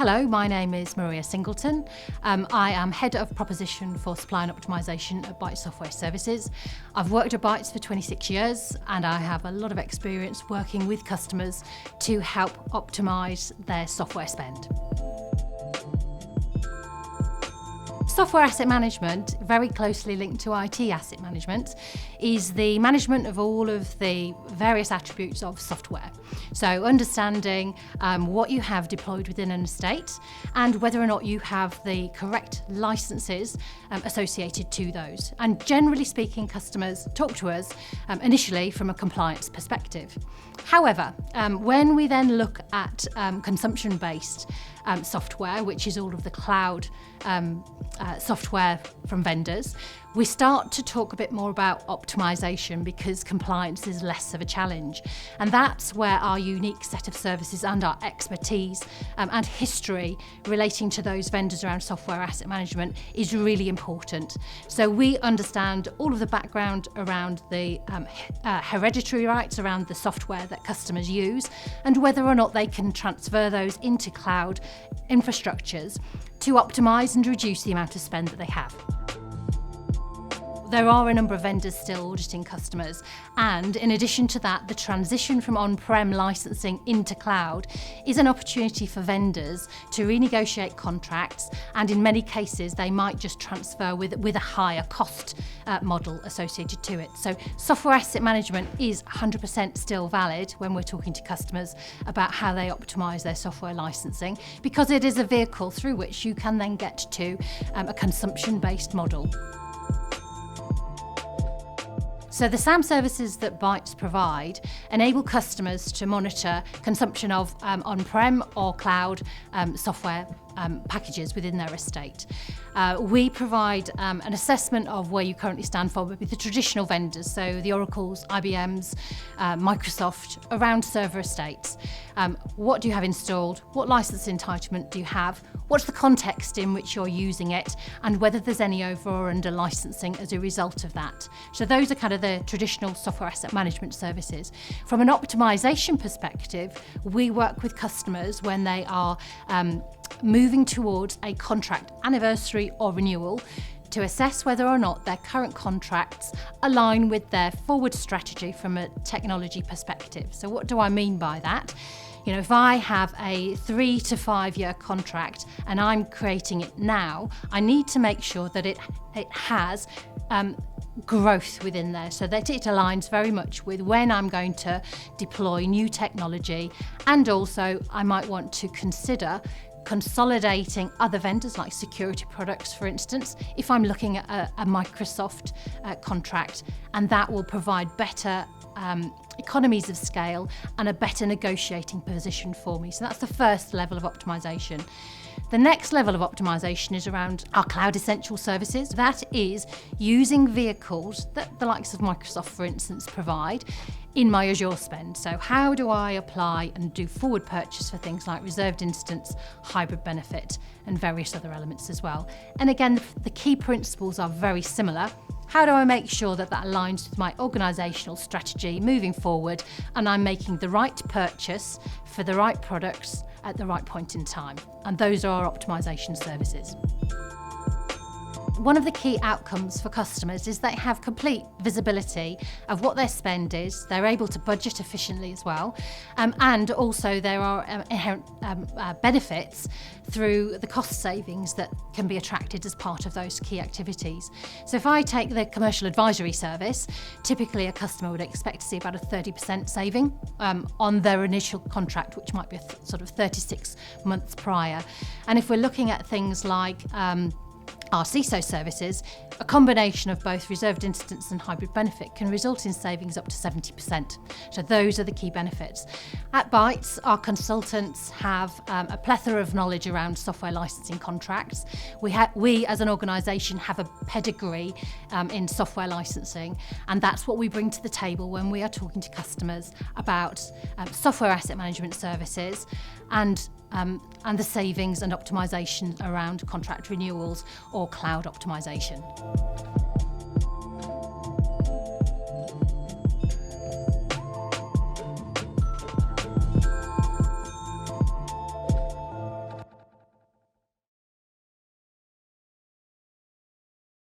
Hello, my name is Maria Singleton. I am Head of Proposition for Supply and Optimisation at Bytes Software Services. I've worked at Bytes for 26 years and I have a lot of experience working with customers to help optimise their software spend. Software asset management, very closely linked to IT asset management, is the management of all of the various attributes of software. So understanding what you have deployed within an estate and whether or not you have the correct licenses associated to those. And generally speaking, customers talk to us initially from a compliance perspective. However, when we then look at consumption-based software, which is all of the cloud software from vendors, we start to talk a bit more about optimisation because compliance is less of a challenge. And that's where our unique set of services and our expertise and history relating to those vendors around software asset management is really important. So we understand all of the background around the hereditary rights around the software that customers use and whether or not they can transfer those into cloud infrastructures to optimise and reduce the amount of spend that they have. There are a number of vendors still auditing customers, and in addition to that, the transition from on-prem licensing into cloud is an opportunity for vendors to renegotiate contracts, and in many cases they might just transfer with a higher cost model associated to it. So software asset management is 100% still valid when we're talking to customers about how they optimise their software licensing, because it is a vehicle through which you can then get to a consumption-based model. So the SAM services that Bytes provide enable customers to monitor consumption of on-prem or cloud software packages within their estate. We provide an assessment of where you currently stand for with the traditional vendors, so the Oracles, IBMs, Microsoft, around server estates. What do you have installed? What license entitlement do you have? What's the context in which you're using it? And whether there's any over or under licensing as a result of that. So those are kind of the traditional software asset management services. From an optimisation perspective, we work with customers when they are moving towards a contract anniversary or renewal to assess whether or not their current contracts align with their forward strategy from a technology perspective. So what do I mean by that? You know, if I have a 3 to 5 year contract and I'm creating it now, I need to make sure that it has growth within there so that it aligns very much with when I'm going to deploy new technology, and also I might want to consider consolidating other vendors like security products, for instance, if I'm looking at a Microsoft contract, and that will provide better economies of scale and a better negotiating position for me. So that's the first level of optimisation. The next level of optimisation is around our cloud essential services. That is using vehicles that the likes of Microsoft, for instance, provide in my Azure spend. So how do I apply and do forward purchase for things like reserved instance, hybrid benefit, and various other elements as well. And again, the key principles are very similar. How do I make sure that that aligns with my organisational strategy moving forward and I'm making the right purchase for the right products at the right point in time? And those are our optimisation services. One of the key outcomes for customers is they have complete visibility of what their spend is. They're able to budget efficiently as well. And also there are inherent benefits through the cost savings that can be attracted as part of those key activities. So if I take the commercial advisory service, typically a customer would expect to see about a 30% saving on their initial contract, which might be sort of 36 months prior. And if we're looking at things like our CISO services, a combination of both reserved instance and hybrid benefit can result in savings up to 70%. So those are the key benefits. At Bytes, our consultants have a plethora of knowledge around software licensing contracts. We as an organisation have a pedigree in software licensing, and that's what we bring to the table when we are talking to customers about software asset management services and the savings and optimisation around contract renewals or cloud optimisation.